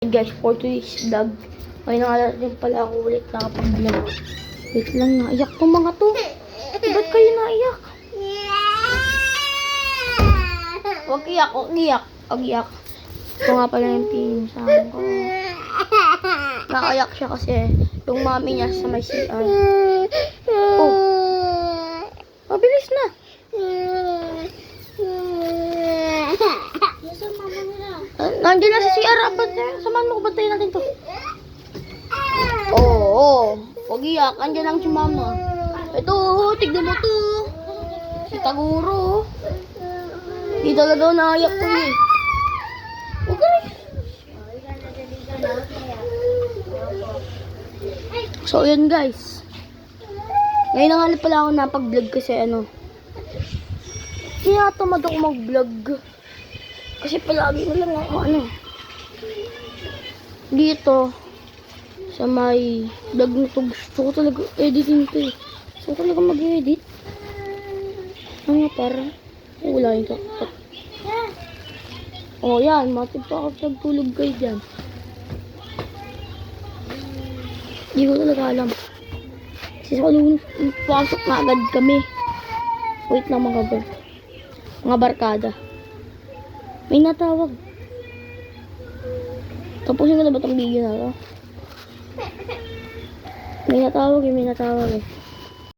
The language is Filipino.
Guys, for today's vlog, ay nakalatin pala ako ulit nakapag-vlog. Wait lang, naiyak tong mga to. Ba't kayo naiyak? Huwag iyak, huwag iyak. Huwag iyak. Ito nga pala yung pinsan ko. Nakaiyak siya kasi yung mami niya sa may CR. Oh. Mabilis na. Nandiyan na sa CR. Samahan mo ko, bantayin natin to. Oo. Huwag iyak. Andiyan lang si mama. Ito, tignan mo to. Si Taguro. Di talaga naiyak ko eh. Huwag ka rin. So, yun guys. Ngayon na nga pala ako napag-vlog kasi tinatamad ako mag-vlog. Kasi palagi na lang ako dito sa may vlog na to. Gusto ko talaga editing to eh. Gusto ko talaga mag-edit. Parang wala yun to. Oh yan, matip pa ako nagtulog kayo dyan. Hindi ko talaga alam. Kasi sa kalungan, pasok na agad kami. Wait lang mga barkada. May natawag. Tapusin ko na ba itong video na to? May natawag eh.